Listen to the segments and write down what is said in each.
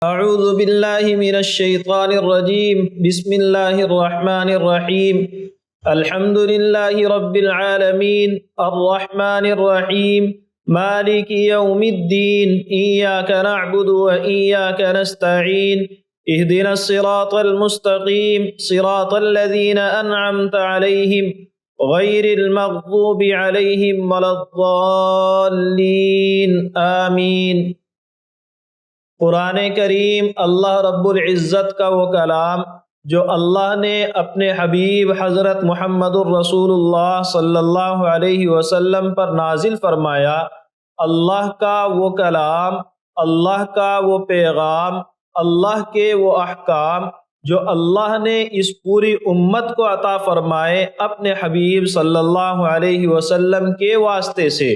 أعوذ بالله من الشيطان الرجيم بسم الله الرحمن الرحيم الحمد لله رب العالمين الرحمن الرحيم مالك يوم الدين إياك نعبد وإياك نستعين اهدنا الصراط المستقيم صراط الذين أنعمت عليهم غير المغضوب عليهم ولا الضالين آمين۔ قرآن کریم اللہ رب العزت کا وہ کلام جو اللہ نے اپنے حبیب حضرت محمد الرسول اللہ صلی اللہ علیہ وسلم پر نازل فرمایا، اللہ کا وہ کلام، اللہ کا وہ پیغام، اللہ کے وہ احکام جو اللہ نے اس پوری امت کو عطا فرمائے اپنے حبیب صلی اللہ علیہ وسلم کے واسطے سے۔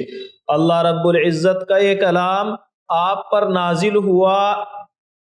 اللہ رب العزت کا یہ کلام آپ پر نازل ہوا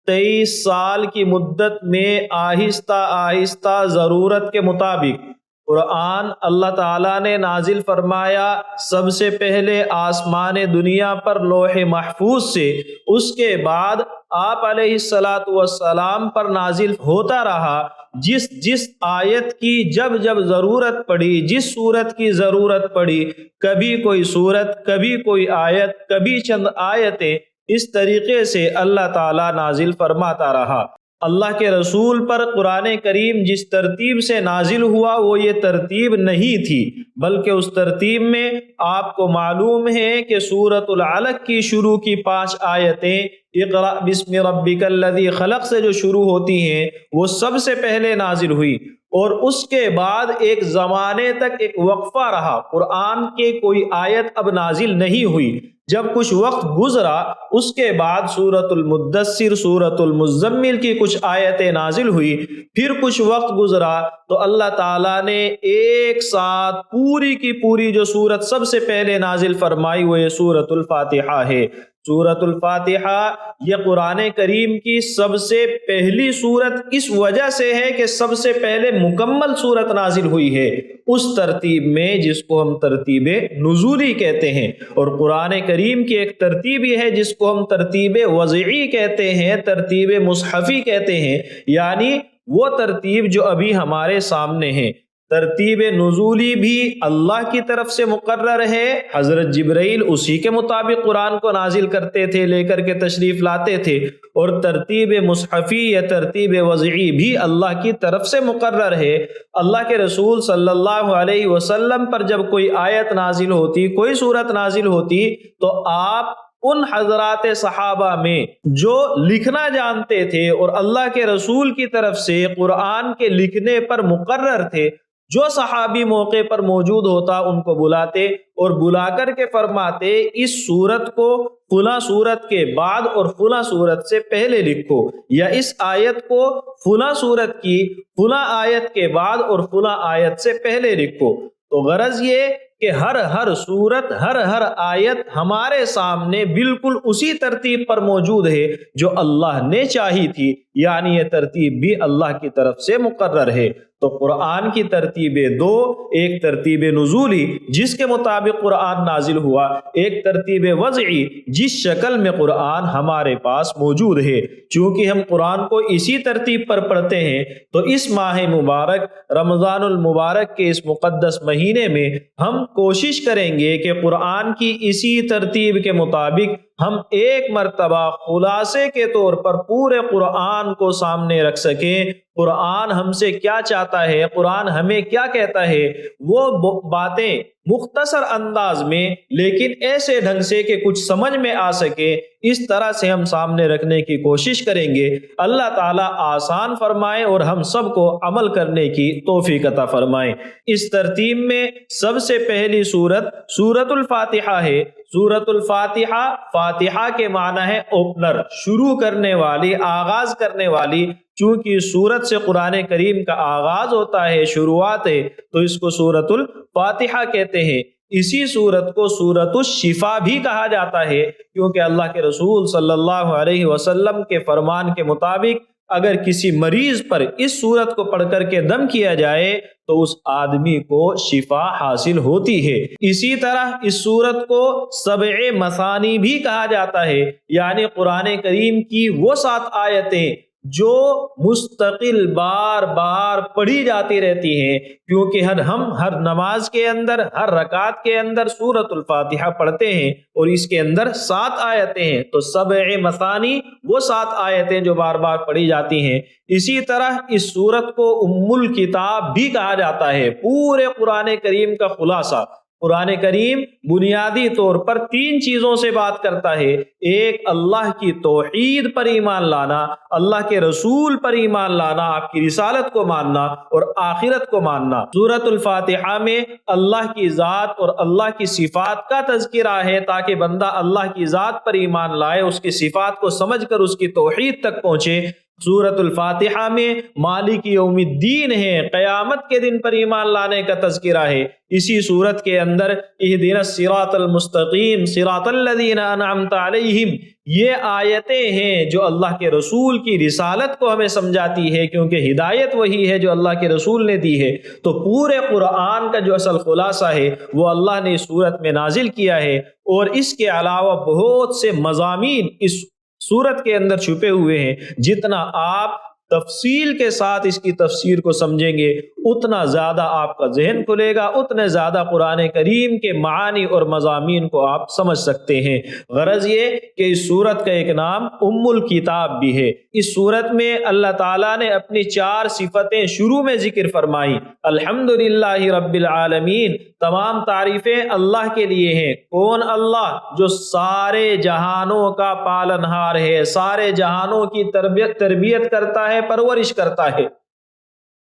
23 سال کی مدت میں، آہستہ آہستہ ضرورت کے مطابق۔ قرآن اللہ تعالیٰ نے نازل فرمایا سب سے پہلے آسمان دنیا پر لوح محفوظ سے، اس کے بعد آپ علیہ السلام پر نازل ہوتا رہا۔ جس آیت کی جب ضرورت پڑی، جس صورت کی ضرورت پڑی، کبھی کوئی صورت، کبھی کوئی آیت، کبھی چند آیتیں، اس طریقے سے اللہ تعالیٰ نازل فرماتا رہا۔ اللہ کے رسول پر قرآن کریم جس ترتیب سے نازل ہوا وہ یہ ترتیب نہیں تھی، بلکہ اس ترتیب میں آپ کو معلوم ہے کہ سورۃ العلق کی شروع کی 5 آیتیں اقرأ بسم ربک الذی خلق سے جو شروع ہوتی ہیں وہ سب سے پہلے نازل ہوئی، اور اس کے بعد ایک زمانے تک ایک وقفہ رہا، قرآن کے کوئی آیت اب نازل نہیں ہوئی۔ جب کچھ وقت گزرا اس کے بعد سورۃ المدثر، سورۃ المزمل کی کچھ آیتیں نازل ہوئی، پھر کچھ وقت گزرا تو اللہ تعالیٰ نے ایک ساتھ پوری کی پوری جو سورت سب سے پہلے نازل فرمائی وہ یہ سورۃ الفاتحہ ہے۔ سورۃ الفاتحہ یہ قرآن کریم کی سب سے پہلی سورت اس وجہ سے ہے کہ سب سے پہلے مکمل سورت نازل ہوئی ہے اس ترتیب میں جس کو ہم ترتیب نزولی کہتے ہیں، اور قرآن کریم کی ایک ترتیب یہ ہے جس کو ہم ترتیب وضعی کہتے ہیں، ترتیب مصحفی کہتے ہیں، یعنی وہ ترتیب جو ابھی ہمارے سامنے ہے۔ ترتیب نزولی بھی اللہ کی طرف سے مقرر ہے، حضرت جبرائیل اسی کے مطابق قرآن کو نازل کرتے تھے، لے کر کے تشریف لاتے تھے، اور ترتیب مصحفی یا ترتیب وضعی بھی اللہ کی طرف سے مقرر ہے۔ اللہ کے رسول صلی اللہ علیہ وسلم پر جب کوئی آیت نازل ہوتی، کوئی سورت نازل ہوتی، تو آپ ان حضرات صحابہ میں جو لکھنا جانتے تھے اور اللہ کے رسول کی طرف سے قرآن کے لکھنے پر مقرر تھے، جو صحابی موقع پر موجود ہوتا ان کو بلاتے اور بلا کر کے فرماتے اس سورت کو فلاں سورت کے بعد اور فلاں سورت سے پہلے لکھو، یا اس آیت کو فلاں سورت کی فلاں آیت کے بعد اور فلاں آیت سے پہلے لکھو۔ تو غرض یہ کہ ہر سورت، ہر آیت ہمارے سامنے بالکل اسی ترتیب پر موجود ہے جو اللہ نے چاہی تھی، یعنی یہ ترتیب بھی اللہ کی طرف سے مقرر ہے۔ تو قرآن کی ترتیبیں دو، ایک ترتیب نزولی جس کے مطابق قرآن نازل ہوا، ایک ترتیب وضعی جس شکل میں قرآن ہمارے پاس موجود ہے۔ چونکہ ہم قرآن کو اسی ترتیب پر پڑھتے ہیں تو اس ماہ مبارک رمضان المبارک کے اس مقدس مہینے میں ہم کوشش کریں گے کہ قرآن کی اسی ترتیب کے مطابق ہم ایک مرتبہ خلاصے کے طور پر پورے قرآن کو سامنے رکھ سکیں۔ قرآن ہم سے کیا چاہتا ہے، قرآن ہمیں کیا کہتا ہے، وہ باتیں مختصر انداز میں لیکن ایسے ڈھنگ سے کہ کچھ سمجھ میں آ سکے، اس طرح سے ہم سامنے رکھنے کی کوشش کریں گے۔ اللہ تعالیٰ آسان فرمائے اور ہم سب کو عمل کرنے کی توفیق عطا فرمائے۔ اس ترتیب میں سب سے پہلی سورت سورۃ الفاتحہ ہے۔ سورۃ الفاتحہ، فاتحہ کے معنی ہے اوپنر، شروع کرنے والی، آغاز کرنے والی۔ چونکہ سورت سے قرآن کریم کا آغاز ہوتا ہے، شروعات ہے، تو اس کو سورۃ الفاتحہ کہتے ہیں۔ اسی سورت کو سورۃ الشفا بھی کہا جاتا ہے، کیونکہ اللہ کے رسول صلی اللہ علیہ وسلم کے فرمان کے مطابق اگر کسی مریض پر اس سورت کو پڑھ کر کے دم کیا جائے تو اس آدمی کو شفا حاصل ہوتی ہے۔ اسی طرح اس سورت کو سبع مثانی بھی کہا جاتا ہے، یعنی قرآن کریم کی وہ 7 آیتیں جو مستقل بار بار پڑھی جاتی رہتی ہیں، کیونکہ ہم ہر نماز کے اندر، ہر رکعت کے اندر سورۃ الفاتحہ پڑھتے ہیں اور اس کے اندر 7 آیتیں ہیں، تو سبع مثانی وہ 7 آیتیں جو بار بار پڑھی جاتی ہیں۔ اسی طرح اس سورت کو ام الکتاب بھی کہا جاتا ہے، پورے قرآن کریم کا خلاصہ۔ قرآن کریم بنیادی طور پر 3 چیزوں سے بات کرتا ہے، ایک اللہ کی توحید پر ایمان لانا، اللہ کے رسول پر ایمان لانا، آپ کی رسالت کو ماننا اور آخرت کو ماننا۔ سورۃ الفاتحہ میں اللہ کی ذات اور اللہ کی صفات کا تذکرہ ہے تاکہ بندہ اللہ کی ذات پر ایمان لائے، اس کی صفات کو سمجھ کر اس کی توحید تک پہنچے۔ سورۃ الفاتحہ میں مالک یوم الدین ہے، قیامت کے دن پر ایمان لانے کا تذکرہ ہے۔ اسی سورت کے اندر اہدنا الصراط المستقیم صراط الذین انعمت علیہم، یہ آیتیں ہیں جو اللہ کے رسول کی رسالت کو ہمیں سمجھاتی ہے، کیونکہ ہدایت وہی ہے جو اللہ کے رسول نے دی ہے۔ تو پورے قرآن کا جو اصل خلاصہ ہے وہ اللہ نے اس سورت میں نازل کیا ہے، اور اس کے علاوہ بہت سے مضامین اس سورت کے اندر چھپے ہوئے ہیں۔ جتنا آپ تفصیل کے ساتھ اس کی تفسیر کو سمجھیں گے اتنا زیادہ آپ کا ذہن کھلے گا، اتنے زیادہ قرآن کریم کے معانی اور مضامین کو آپ سمجھ سکتے ہیں۔ غرض یہ کہ اس سورت کا ایک نام ام الکتاب بھی ہے۔ اس سورت میں اللہ تعالیٰ نے اپنی 4 صفتیں شروع میں ذکر فرمائی۔ الحمدللہ رب العالمین، تمام تعریفیں اللہ کے لیے ہیں۔ کون؟ اللہ جو سارے جہانوں کا پالنہار ہے، سارے جہانوں کی تربیت کرتا ہے، پرورش کرتا ہے۔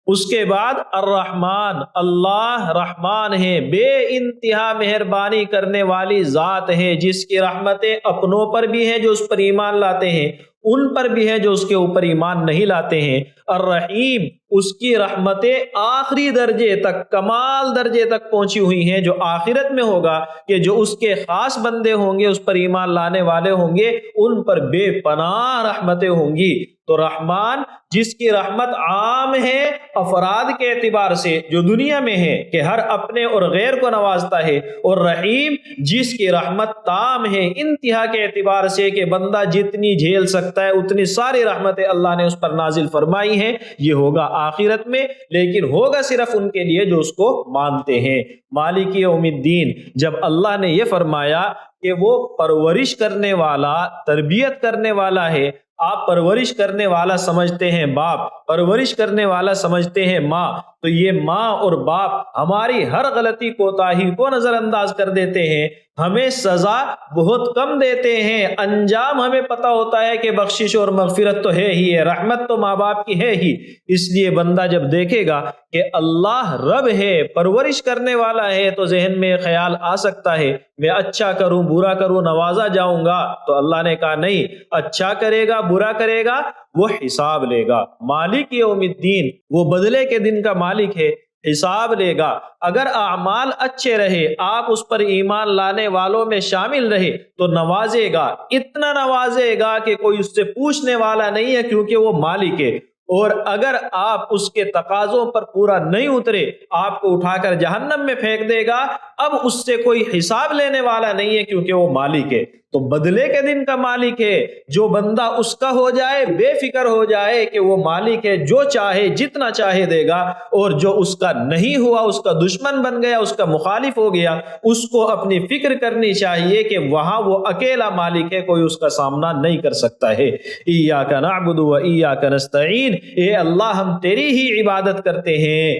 اس کے بعد الرحمن، اللہ رحمان ہے، بے انتہا مہربانی کرنے والی ذات ہے، جس کی رحمتیں اپنوں پر بھی ہیں جو اس پر ایمان لاتے ہیں، ان پر بھی ہے جو اس کے اوپر ایمان نہیں لاتے ہیں۔ الرحیم، اس کی رحمتیں آخری درجے تک، کمال درجے تک پہنچی ہوئی ہیں، جو آخرت میں ہوگا کہ جو اس کے خاص بندے ہوں گے، اس پر ایمان لانے والے ہوں گے، ان پر بے پناہ رحمتیں ہوں گی۔ تو رحمان جس کی رحمت عام ہے افراد کے اعتبار سے جو دنیا میں ہے کہ ہر اپنے اور غیر کو نوازتا ہے، اور رحیم جس کی رحمت تام ہے انتہا کے اعتبار سے کہ بندہ جتنی جھیل سکتا ہے اتنی ساری رحمتیں اللہ نے اس پر نازل فرمائی ہیں۔ یہ ہوگا آخرت میں، لیکن ہوگا صرف ان کے لیے جو اس کو مانتے ہیں۔ مالک یوم الدین، جب اللہ نے یہ فرمایا کہ وہ پرورش کرنے والا، تربیت کرنے والا ہے، آپ پرورش کرنے والا سمجھتے ہیں باپ، پرورش کرنے والا سمجھتے ہیں ماں، تو یہ ماں اور باپ ہماری ہر غلطی کوتاہی کو نظر انداز کر دیتے ہیں، ہمیں سزا بہت کم دیتے ہیں، انجام ہمیں پتہ ہوتا ہے کہ بخشش اور مغفرت تو ہے ہی ہے، رحمت تو ماں باپ کی ہے ہی۔ اس لیے بندہ جب دیکھے گا کہ اللہ رب ہے، پرورش کرنے والا ہے، تو ذہن میں خیال آ سکتا ہے میں اچھا کروں برا کروں نوازا جاؤں گا، تو اللہ نے کہا نہیں، اچھا کرے گا برا کرے گا وہ حساب لے گا۔ مالک یوم الدین، وہ بدلے کے دن کا مالک ہے، حساب لے گا۔ اگر اعمال اچھے رہے، آپ اس پر ایمان لانے والوں میں شامل رہے تو نوازے گا، اتنا نوازے گا کہ کوئی اس سے پوچھنے والا نہیں ہے، کیونکہ وہ مالک ہے۔ اور اگر آپ اس کے تقاضوں پر پورا نہیں اترے، آپ کو اٹھا کر جہنم میں پھینک دے گا، اب اس سے کوئی حساب لینے والا نہیں ہے، کیونکہ وہ مالک ہے۔ تو بدلے کے دن کا مالک ہے، جو بندہ اس کا ہو جائے، بے فکر ہو جائے کہ وہ مالک ہے، جو چاہے جتنا چاہے دے گا، اور جو اس کا نہیں ہوا، اس کا دشمن بن گیا، اس کا مخالف ہو گیا، اس کو اپنی فکر کرنی چاہیے کہ وہاں وہ اکیلا مالک ہے، کوئی اس کا سامنا نہیں کر سکتا ہے۔ ایاک نعبد و ایاک نستعین، اے اللہ ہم تیری ہی عبادت کرتے ہیں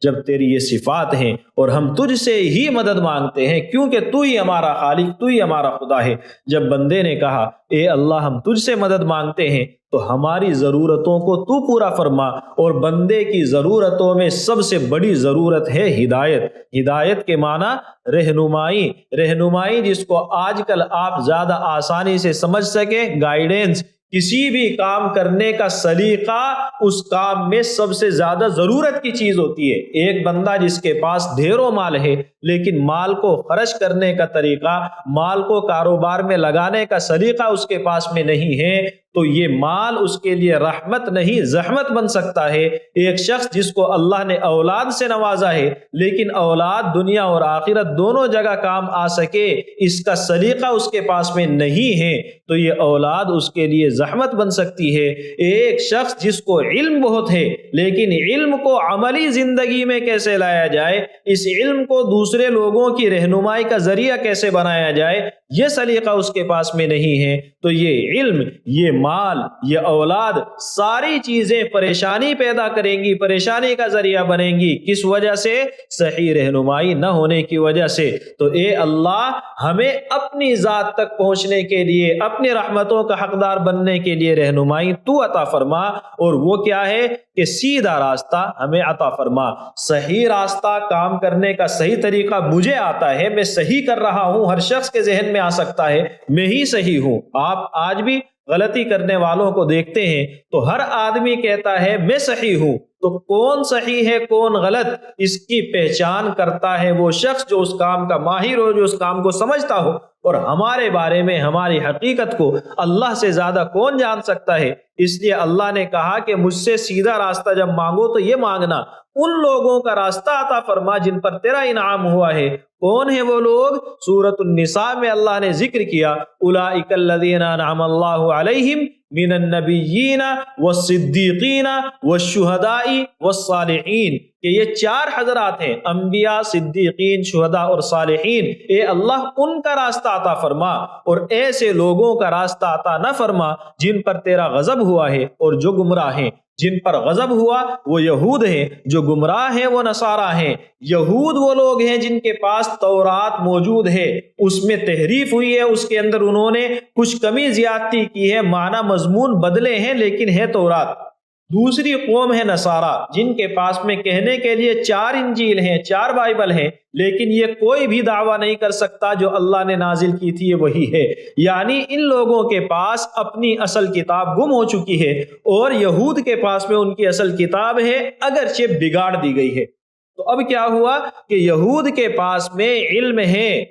جب تیری یہ صفات ہیں، اور ہم تجھ سے ہی مدد مانگتے ہیں کیونکہ تو ہی ہمارا خالق، تو ہی ہمارا خدا ہے۔ جب بندے نے کہا اے اللہ ہم تجھ سے مدد مانگتے ہیں تو ہماری ضرورتوں کو تو پورا فرما، اور بندے کی ضرورتوں میں سب سے بڑی ضرورت ہے ہدایت۔ ہدایت کے معنی رہنمائی، رہنمائی جس کو آج کل آپ زیادہ آسانی سے سمجھ سکیں، گائیڈنس۔ کسی بھی کام کرنے کا سلیقہ اس کام میں سب سے زیادہ ضرورت کی چیز ہوتی ہے۔ ایک بندہ جس کے پاس ڈھیروں مال ہے لیکن مال کو خرچ کرنے کا طریقہ، مال کو کاروبار میں لگانے کا سلیقہ اس کے پاس میں نہیں ہے، تو یہ مال اس کے لیے رحمت نہیں زحمت بن سکتا ہے۔ ایک شخص جس کو اللہ نے اولاد سے نوازا ہے لیکن اولاد دنیا اور آخرت دونوں جگہ کام آ سکے اس کا سلیقہ اس کے پاس میں نہیں ہے تو یہ اولاد اس کے لیے زحمت بن سکتی ہے۔ ایک شخص جس کو علم بہت ہے لیکن علم کو عملی زندگی میں کیسے لایا جائے، اس علم کو دوسرے لوگوں کی رہنمائی کا ذریعہ کیسے بنایا جائے، یہ سلیقہ اس کے پاس میں نہیں ہے تو یہ علم، یہ مال، یہ اولاد ساری چیزیں پریشانی پیدا کریں گی، پریشانی کا ذریعہ بنیں گی۔ کس وجہ سے؟ صحیح رہنمائی نہ ہونے کی وجہ سے۔ تو اے اللہ ہمیں اپنی ذات تک پہنچنے کے لیے، اپنی رحمتوں کا حقدار بننے کے لیے رہنمائی تو عطا فرما، اور وہ کیا ہے کہ سیدھا راستہ ہمیں عطا فرما۔ صحیح راستہ کام کرنے کا صحیح طریقہ مجھے آتا ہے، میں صحیح کر رہا ہوں، ہر شخص کے ذہن میں آ سکتا ہے میں ہی صحیح ہوں۔ آپ آج بھی غلطی کرنے والوں کو دیکھتے ہیں تو ہر آدمی کہتا ہے میں صحیح ہوں، تو کون صحیح ہے کون غلط اس کی پہچان کرتا ہے وہ شخص جو اس کام کا ماہر ہو، جو اس کام کو سمجھتا ہو۔ اور ہمارے بارے میں ہماری حقیقت کو اللہ سے زیادہ کون جان سکتا ہے؟ اس لیے اللہ نے کہا کہ مجھ سے سیدھا راستہ جب مانگو تو یہ مانگنا ان لوگوں کا راستہ عطا فرما جن پر تیرا انعام ہوا ہے۔ کون ہیں وہ لوگ؟ سورۃ النساء میں اللہ نے ذکر کیا اولئک الذین انعم اللہ علیہم من النبیین والصدیقین والشہداء والصالحین، کہ یہ چار حضرات ہیں، انبیاء، صدیقین، شہداء اور صالحین۔ اے اللہ ان کا راستہ عطا فرما اور ایسے لوگوں کا راستہ عطا نہ فرما جن پر تیرا غضب ہوا ہے اور جو گمراہ ہیں۔ جن پر غضب ہوا وہ یہود ہیں، جو گمراہ ہیں وہ نصارہ ہیں۔ یہود وہ لوگ ہیں جن کے پاس تورات موجود ہے، اس میں تحریف ہوئی ہے، اس کے اندر انہوں نے کچھ کمی زیادتی کی ہے، معنی مضمون بدلے ہیں لیکن ہے تورات۔ دوسری قوم ہے نصارہ جن کے پاس میں کہنے کے لیے 4 انجیل ہیں، 4 بائبل ہیں، لیکن یہ کوئی بھی دعویٰ نہیں کر سکتا جو اللہ نے نازل کی تھی یہ وہی ہے۔ یعنی ان لوگوں کے پاس اپنی اصل کتاب گم ہو چکی ہے، اور یہود کے پاس میں ان کی اصل کتاب ہے اگرچہ بگاڑ دی گئی ہے۔ تو اب کیا ہوا کہ یہود کے پاس میں علم ہے،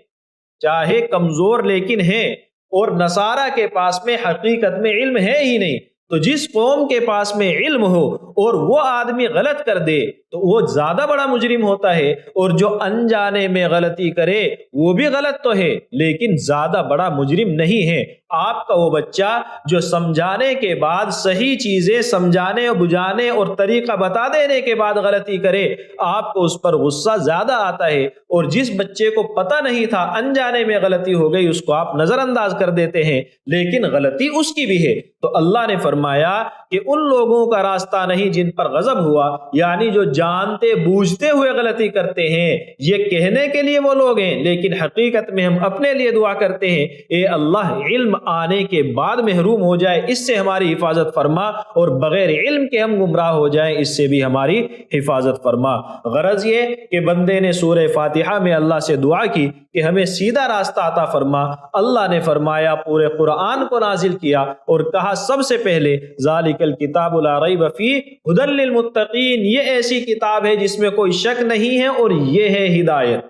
چاہے کمزور لیکن ہے، اور نصارہ کے پاس میں حقیقت میں علم ہے ہی نہیں۔ تو جس قوم کے پاس میں علم ہو اور وہ آدمی غلط کر دے تو وہ زیادہ بڑا مجرم ہوتا ہے، اور جو انجانے میں غلطی کرے وہ بھی غلط تو ہے لیکن زیادہ بڑا مجرم نہیں ہے۔ آپ کا وہ بچہ جو سمجھانے کے بعد صحیح چیزیں سمجھانے اور بجھانے اور طریقہ بتا دینے کے بعد غلطی کرے، آپ کو اس پر غصہ زیادہ آتا ہے، اور جس بچے کو پتہ نہیں تھا انجانے میں غلطی ہو گئی اس کو آپ نظر انداز کر دیتے ہیں، لیکن غلطی اس کی بھی ہے۔ تو اللہ نے فرمایا کہ ان لوگوں کا راستہ نہیں جن پر غضب ہوا، یعنی جو جانتے بوجھتے ہوئے غلطی کرتے ہیں۔ یہ کہنے کے لیے وہ لوگ ہیں لیکن حقیقت میں ہم اپنے لیے دعا کرتے ہیں اے اللہ علم آنے کے بعد محروم ہو جائے اس سے ہماری حفاظت فرما، اور بغیر علم کے ہم گمراہ ہو جائیں اس سے بھی ہماری حفاظت فرما۔ غرض یہ کہ بندے نے سورہ فاتحہ میں اللہ سے دعا کی کہ ہمیں سیدھا راستہ عطا فرما۔ اللہ نے فرمایا پورے قرآن کو نازل کیا اور کہا سب سے پہلے ذالک الکتاب لا ریب فیہ ھدی للمتقین، یہ ایسی کتاب ہے جس میں کوئی شک نہیں ہے اور یہ ہے ہدایت،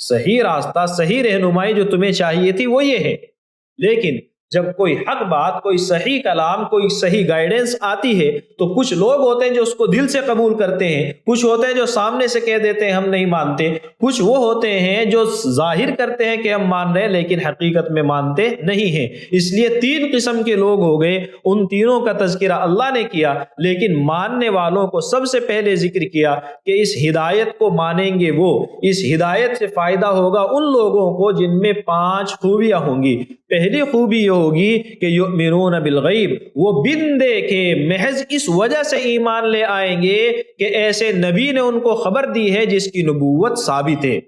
صحیح راستہ، صحیح رہنمائی جو تمہیں چاہیے تھی وہ یہ ہے۔ لیکن جب کوئی حق بات، کوئی صحیح کلام، کوئی صحیح گائیڈنس آتی ہے تو کچھ لوگ ہوتے ہیں جو اس کو دل سے قبول کرتے ہیں، کچھ ہوتے ہیں جو سامنے سے کہہ دیتے ہیں ہم نہیں مانتے، کچھ وہ ہوتے ہیں جو ظاہر کرتے ہیں کہ ہم مان رہے ہیں لیکن حقیقت میں مانتے نہیں ہیں۔ اس لیے 3 قسم کے لوگ ہو گئے، ان تینوں کا تذکرہ اللہ نے کیا، لیکن ماننے والوں کو سب سے پہلے ذکر کیا کہ اس ہدایت کو مانیں گے وہ، اس ہدایت سے فائدہ ہوگا ان لوگوں کو جن میں 5 خوبیاں ہوں گی۔ پہلی خوبی یہ ہوگی کہ یؤمنون بالغیب، وہ بن دیکھے محض اس وجہ سے ایمان لے آئیں گے کہ ایسے نبی نے ان کو خبر دی ہے جس کی نبوت ثابت ہے۔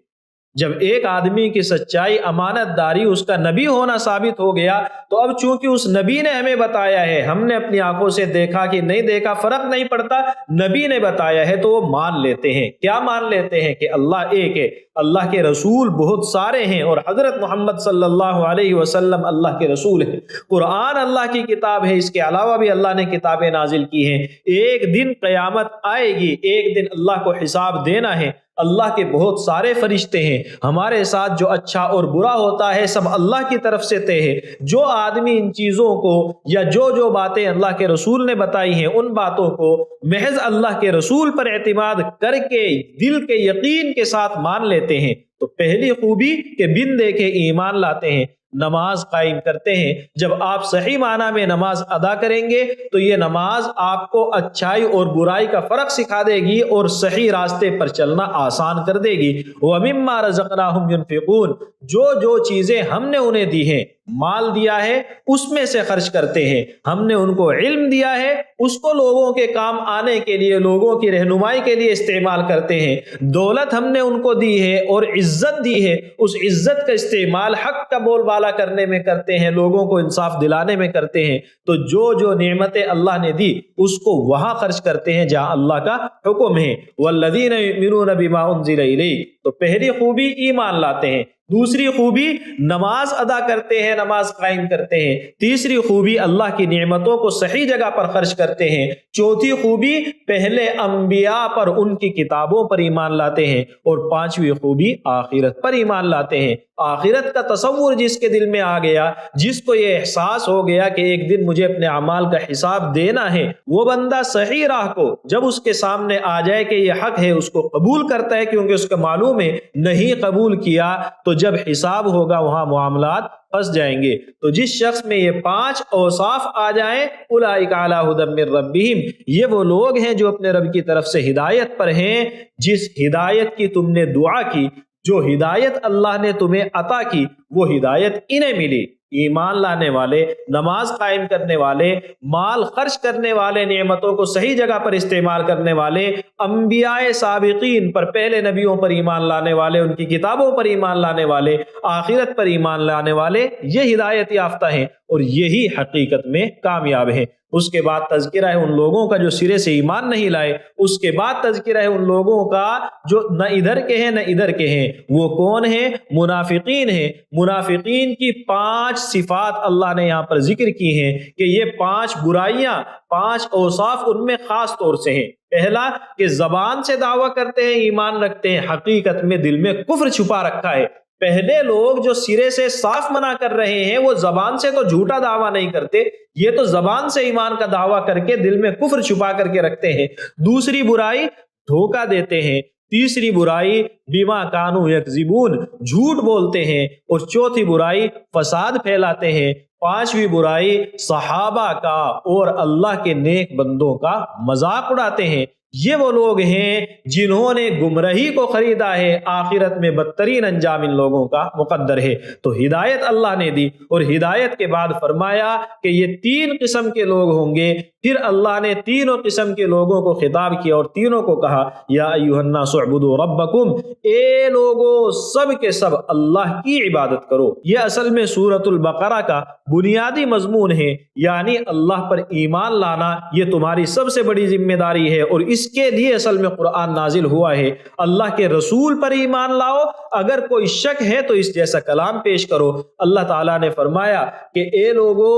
جب ایک آدمی کی سچائی، امانت داری، اس کا نبی ہونا ثابت ہو گیا تو اب چونکہ اس نبی نے ہمیں بتایا ہے، ہم نے اپنی آنکھوں سے دیکھا کہ نہیں دیکھا فرق نہیں پڑتا، نبی نے بتایا ہے تو وہ مان لیتے ہیں۔ کیا مان لیتے ہیں؟ کہ اللہ ایک ہے، اللہ کے رسول بہت سارے ہیں، اور حضرت محمد صلی اللہ علیہ وسلم اللہ کے رسول ہیں، قرآن اللہ کی کتاب ہے، اس کے علاوہ بھی اللہ نے کتابیں نازل کی ہیں۔ ایک دن قیامت آئے گی، ایک دن اللہ کو حساب دینا ہے، اللہ کے بہت سارے فرشتے ہیں، ہمارے ساتھ جو اچھا اور برا ہوتا ہے سب اللہ کی طرف سے طے ہے۔ جو آدمی ان چیزوں کو یا جو باتیں اللہ کے رسول نے بتائی ہیں ان باتوں کو محض اللہ کے رسول پر اعتماد کر کے دل کے یقین کے ساتھ مان لیتے ہیں تو پہلی خوبی کہ بن دیکھے ایمان لاتے ہیں، نماز قائم کرتے ہیں۔ جب آپ صحیح معنی میں نماز ادا کریں گے تو یہ نماز آپ کو اچھائی اور برائی کا فرق سکھا دے گی اور صحیح راستے پر چلنا آسان کر دے گی۔ وَمِمَّا رَزَقْنَاهُمْ يُنْفِقُونَ، جو چیزیں ہم نے انہیں دی ہیں، مال دیا ہے اس میں سے خرچ کرتے ہیں۔ ہم نے ان کو علم دیا ہے اس کو لوگوں کے کام آنے کے لیے، لوگوں کی رہنمائی کے لیے استعمال کرتے ہیں۔ دولت ہم نے ان کو دی ہے اور عزت دی ہے، اس عزت کا استعمال حق کا بول بالا کرنے میں کرتے ہیں، لوگوں کو انصاف دلانے میں کرتے ہیں۔ تو جو نعمتیں اللہ نے دی اس کو وہاں خرچ کرتے ہیں جہاں اللہ کا حکم ہے۔ وَالَّذِينَ يُؤْمِنُونَ بِمَا أُنزِلَ إِلَيْكَ، تو پہلی خوبی ایمان لاتے ہیں، دوسری خوبی نماز ادا کرتے ہیں، نماز قائم کرتے ہیں، تیسری خوبی اللہ کی نعمتوں کو صحیح جگہ پر خرچ کرتے ہیں، چوتھی خوبی پہلے انبیاء پر، ان کی کتابوں پر ایمان لاتے ہیں، اور پانچویں خوبی آخرت پر ایمان لاتے ہیں۔ آخرت کا تصور جس کے دل میں آ گیا، جس کو یہ احساس ہو گیا کہ ایک دن مجھے اپنے اعمال کا حساب دینا ہے، وہ بندہ صحیح راہ کو جب اس کے سامنے آ جائے کہ یہ حق ہے اس کو قبول کرتا ہے، کیونکہ اس کا معلوم ہے نہیں قبول کیا تو جب حساب ہوگا وہاں معاملات پھنس جائیں گے۔ تو جس شخص میں یہ پانچ اوصاف آ جائیں، اولئک علی ھدی من ربہم، یہ وہ لوگ ہیں جو اپنے رب کی طرف سے ہدایت پر ہیں۔ جس ہدایت کی تم نے دعا کی، جو ہدایت اللہ نے تمہیں عطا کی، وہ ہدایت انہیں ملی۔ ایمان لانے والے، نماز قائم کرنے والے، مال خرچ کرنے والے، نعمتوں کو صحیح جگہ پر استعمال کرنے والے، انبیاء سابقین پر، پہلے نبیوں پر ایمان لانے والے، ان کی کتابوں پر ایمان لانے والے، آخرت پر ایمان لانے والے، یہ ہدایت یافتہ ہیں اور یہی حقیقت میں کامیاب ہیں۔ اس کے بعد تذکرہ ہے ان لوگوں کا جو سرے سے ایمان نہیں لائے، اس کے بعد تذکرہ ہے ان لوگوں کا جو نہ ادھر کے ہیں نہ ادھر کے ہیں۔ وہ کون ہیں؟ منافقین ہیں۔ منافقین کی 5 صفات اللہ نے یہاں پر ذکر کی ہیں کہ یہ 5 برائیاں، 5 اوصاف ان میں خاص طور سے ہیں۔ پہلا کہ زبان سے دعویٰ کرتے ہیں ایمان رکھتے ہیں، حقیقت میں دل میں کفر چھپا رکھا ہے۔ پہلے لوگ جو سرے سے صاف منع کر رہے ہیں وہ زبان سے تو جھوٹا دعویٰ نہیں کرتے، یہ تو زبان سے ایمان کا دعویٰ کر کے دل میں کفر چھپا کر کے رکھتے ہیں۔ دوسری برائی دھوکہ دیتے ہیں، تیسری برائی بما کانوا یکذبون، جھوٹ بولتے ہیں، اور چوتھی برائی فساد پھیلاتے ہیں، پانچویں برائی صحابہ کا اور اللہ کے نیک بندوں کا مذاق اڑاتے ہیں۔ یہ وہ لوگ ہیں جنہوں نے گمراہی کو خریدا ہے، آخرت میں بدترین انجام ان لوگوں کا مقدر ہے۔ تو ہدایت اللہ نے دی، اور ہدایت کے بعد فرمایا کہ یہ 3 قسم کے لوگ ہوں گے۔ پھر اللہ نے تینوں قسم کے لوگوں کو خطاب کیا اور تینوں کو کہا یا ایھا الناس اعبدوا ربکم، اے لوگو سب کے سب اللہ کی عبادت کرو۔ یہ اصل میں سورۃ البقرہ کا بنیادی مضمون ہے، یعنی اللہ پر ایمان لانا یہ تمہاری سب سے بڑی ذمہ داری ہے، اور اس کے لیے اصل میں قرآن نازل ہوا ہے۔ اللہ کے رسول پر ایمان لاؤ، اگر کوئی شک ہے تو اس جیسا کلام پیش کرو۔ اللہ تعالیٰ نے فرمایا کہ اے لوگو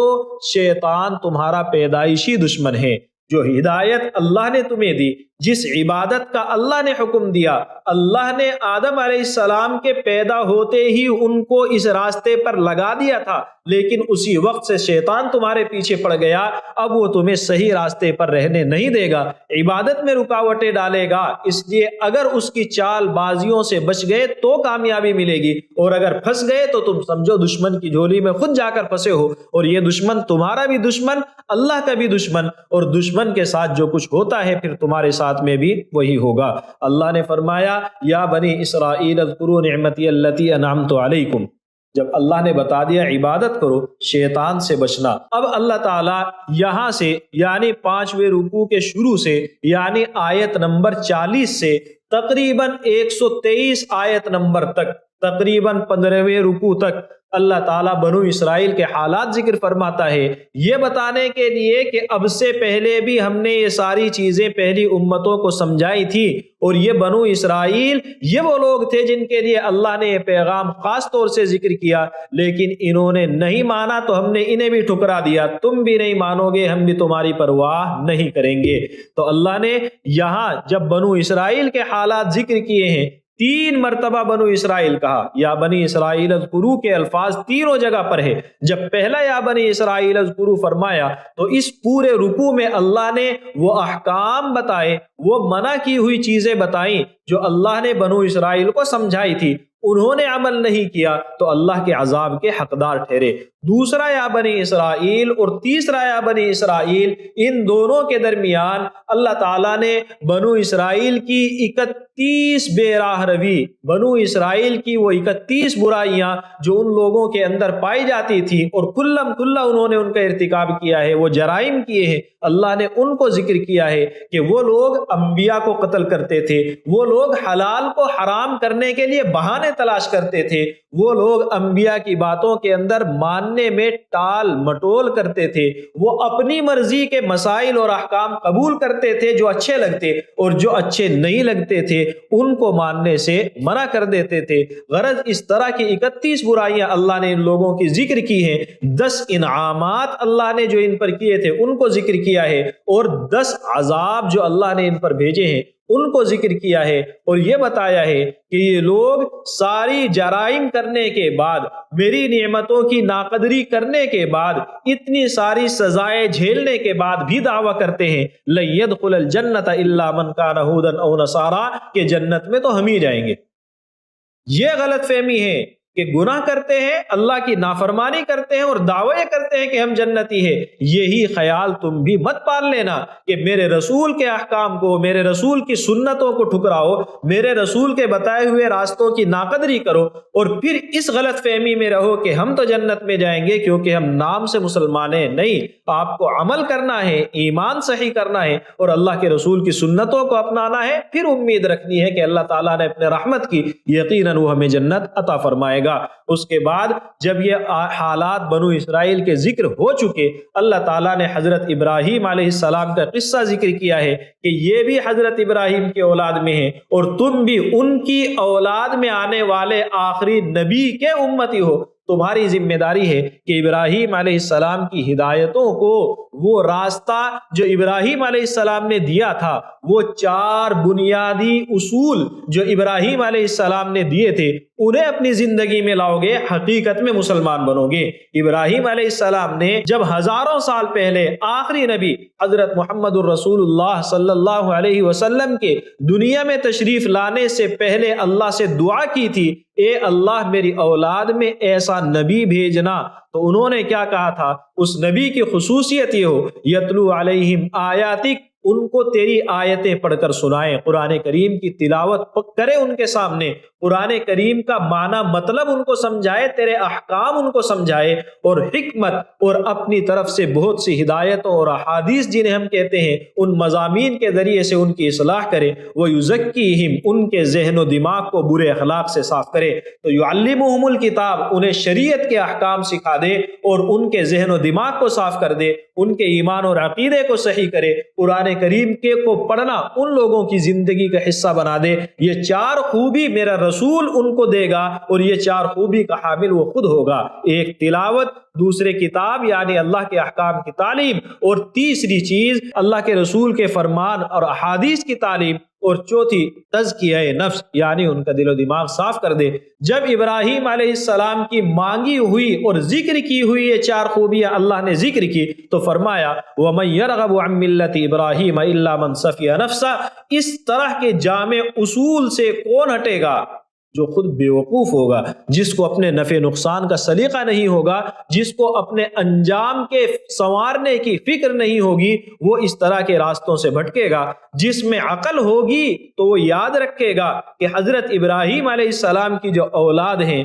شیطان تمہارا پیدائشی دشمن ہے۔ جو ہدایت اللہ نے تمہیں دی، جس عبادت کا اللہ نے حکم دیا، اللہ نے آدم علیہ السلام کے پیدا ہوتے ہی ان کو اس راستے پر لگا دیا تھا، لیکن اسی وقت سے شیطان تمہارے پیچھے پڑ گیا، اب وہ تمہیں صحیح راستے پر رہنے نہیں دے گا، عبادت میں رکاوٹیں ڈالے گا۔ اس لیے اگر اس کی چال بازیوں سے بچ گئے تو کامیابی ملے گی، اور اگر پھنس گئے تو تم سمجھو دشمن کی جھولی میں خود جا کر پھنسے ہو، اور یہ دشمن تمہارا بھی دشمن، اللہ کا بھی دشمن، اور دشمن کے ساتھ جو کچھ ہوتا ہے پھر تمہارے ساتھ میں بھی وہی ہوگا۔ اللہ نے فرمایا یا بنی اسرائیل اذکروا نعمتی التی انعمت علیکم، جب اللہ نے بتا دیا عبادت کرو، شیطان سے بچنا، اب اللہ تعالیٰ یہاں سے یعنی 5ویں رکوع کے شروع سے، یعنی آیت نمبر 40 سے تقریباً 123 آیت نمبر تک تقریباً 15ویں رکوع تک اللہ تعالیٰ بنو اسرائیل کے حالات ذکر فرماتا ہے، یہ بتانے کے لیے کہ اب سے پہلے بھی ہم نے یہ ساری چیزیں پہلی امتوں کو سمجھائی تھی، اور یہ بنو اسرائیل یہ وہ لوگ تھے جن کے لیے اللہ نے یہ پیغام خاص طور سے ذکر کیا، لیکن انہوں نے نہیں مانا تو ہم نے انہیں بھی ٹھکرا دیا، تم بھی نہیں مانو گے ہم بھی تمہاری پرواہ نہیں کریں گے۔ تو اللہ نے یہاں جب بنو اسرائیل کے حالات ذکر کیے ہیں، 3 مرتبہ بنو اسرائیل کہا، یا بنی اسرائیل اذکروا کے الفاظ تینوں جگہ پر ہے۔ جب پہلا یا بنی اسرائیل اذکروا فرمایا تو اس پورے رکوع میں اللہ نے وہ احکام بتائے، وہ منع کی ہوئی چیزیں بتائیں جو اللہ نے بنو اسرائیل کو سمجھائی تھی، انہوں نے عمل نہیں کیا تو اللہ کے عذاب کے حقدار ٹھہرے۔ دوسرا یا بنی اسرائیل اور تیسرا یا بنی اسرائیل، ان دونوں کے درمیان اللہ تعالیٰ نے بنو اسرائیل کی 31 بے راہ روی، بنو اسرائیل کی وہ 31 برائیاں جو ان لوگوں کے اندر پائی جاتی تھی اور کلم کلا انہوں نے ان کا ارتکاب کیا ہے، وہ جرائم کیے ہیں، اللہ نے ان کو ذکر کیا ہے کہ وہ لوگ انبیاء کو قتل کرتے تھے، وہ لوگ حلال کو حرام کرنے کے لیے بہانے تلاش کرتے تھے، وہ لوگ انبیاء کی باتوں کے اندر ماننے میں ٹال مٹول کرتے تھے، وہ اپنی مرضی کے مسائل اور احکام قبول کرتے تھے جو اچھے لگتے، اور جو اچھے نہیں لگتے تھے ان کو ماننے سے منع کر دیتے تھے۔ غرض اس طرح کی 31 برائیاں اللہ نے ان لوگوں کی ذکر کی ہیں، 10 انعامات اللہ نے جو ان پر کیے تھے ان کو ذکر کیا ہے، اور 10 عذاب جو اللہ نے ان پر بھیجے ہیں ان کو ذکر کیا ہے، اور یہ بتایا ہے کہ یہ لوگ ساری جرائم کرنے کے بعد، میری نعمتوں کی ناقدری کرنے کے بعد، اتنی ساری سزائیں جھیلنے کے بعد بھی دعویٰ کرتے ہیں لَن يَدْخُلَ الْجَنَّةَ إِلَّا مَنْ كَانَ هُودًا أَوْ نَصَارَىٰ، کہ جنت میں تو ہم ہی جائیں گے۔ یہ غلط فہمی ہے کہ گناہ کرتے ہیں، اللہ کی نافرمانی کرتے ہیں اور دعوے کرتے ہیں کہ ہم جنتی ہیں۔ یہی خیال تم بھی مت پال لینا کہ میرے رسول کے احکام کو، میرے رسول کی سنتوں کو ٹھکراؤ، میرے رسول کے بتائے ہوئے راستوں کی ناقدری کرو، اور پھر اس غلط فہمی میں رہو کہ ہم تو جنت میں جائیں گے کیونکہ ہم نام سے مسلمان ہیں۔ نہیں، آپ کو عمل کرنا ہے، ایمان صحیح کرنا ہے اور اللہ کے رسول کی سنتوں کو اپنانا ہے، پھر امید رکھنی ہے کہ اللہ تعالیٰ نے اپنے رحمت کی یقیناً وہ ہمیں جنت عطا فرمائے گا۔ اس کے بعد جب یہ حالات بنو اسرائیل کے ذکر ہو چکے، اللہ تعالیٰ نے حضرت ابراہیم علیہ السلام کا قصہ ذکر کیا ہے کہ یہ بھی حضرت ابراہیم کے اولاد میں ہیں اور تم بھی ان کی اولاد میں آنے والے آخری نبی کے امتی ہو۔ تمہاری ذمہ داری ہے کہ ابراہیم علیہ السلام کی ہدایتوں کو، وہ راستہ جو ابراہیم علیہ السلام نے دیا تھا، وہ 4 بنیادی اصول جو ابراہیم علیہ السلام نے دیے تھے، انہیں اپنی زندگی میں لاؤ گے، حقیقت میں مسلمان بنو گے۔ ابراہیم علیہ السلام نے جب ہزاروں سال پہلے آخری نبی حضرت محمد الرسول اللہ صلی اللہ علیہ وسلم کے دنیا میں تشریف لانے سے پہلے اللہ سے دعا کی تھی، اے اللہ میری اولاد میں ایسا نبی بھیجنا، تو انہوں نے کیا کہا تھا؟ اس نبی کی خصوصیت یہ ہو یتلو علیہم آیاتک، ان کو تیری آیتیں پڑھ کر سنائے، قرآن کریم کی تلاوت کرے ان کے سامنے، قرآن کریم کا معنی مطلب ان کو سمجھائے، تیرے احکام ان کو سمجھائے، اور حکمت اور اپنی طرف سے بہت سی ہدایتوں اور احادیث جنہیں ہم کہتے ہیں ان مضامین کے ذریعے سے ان کی اصلاح کرے، وَيُزَكِّيهِمْ، ان کے ذہن و دماغ کو برے اخلاق سے صاف کرے، تو يُعَلِّمُهُمُ الْكِتَاب، انہیں شریعت کے احکام سکھا دے اور ان کے ذہن و دماغ کو صاف کر دے، ان کے ایمان اور عقیدے کو صحیح کرے، قرآن کریم کے کو پڑھنا ان لوگوں کی زندگی کا حصہ بنا دے۔ یہ 4 خوبی میرا رسول ان کو دے گا اور یہ 4 خوبی کا حامل وہ خود ہوگا، ایک تلاوت، دوسرے کتاب یعنی اللہ کے احکام کی تعلیم، اور تیسری چیز اللہ کے رسول کے فرمان اور احادیث کی تعلیم، اور چوتھی تزکیہ نفس یعنی ان کا دل و دماغ صاف کر دے۔ جب ابراہیم علیہ السلام کی مانگی ہوئی اور ذکر کی ہوئی یہ 4 خوبیاں اللہ نے ذکر کی تو فرمایا وَمَن يَرْغَبُ عَن مِّلَّةِ إِبْرَاهِيمَ إِلَّا مَن سَفِيَ نَفْسَهُ، اس طرح کے جامع اصول سے کون ہٹے گا؟ جو خود بیوقوف ہوگا، جس کو اپنے نفع نقصان کا سلیقہ نہیں ہوگا، جس کو اپنے انجام کے سنوارنے کی فکر نہیں ہوگی، وہ اس طرح کے راستوں سے بھٹکے گا۔ جس میں عقل ہوگی تو وہ یاد رکھے گا کہ حضرت ابراہیم علیہ السلام کی جو اولاد ہیں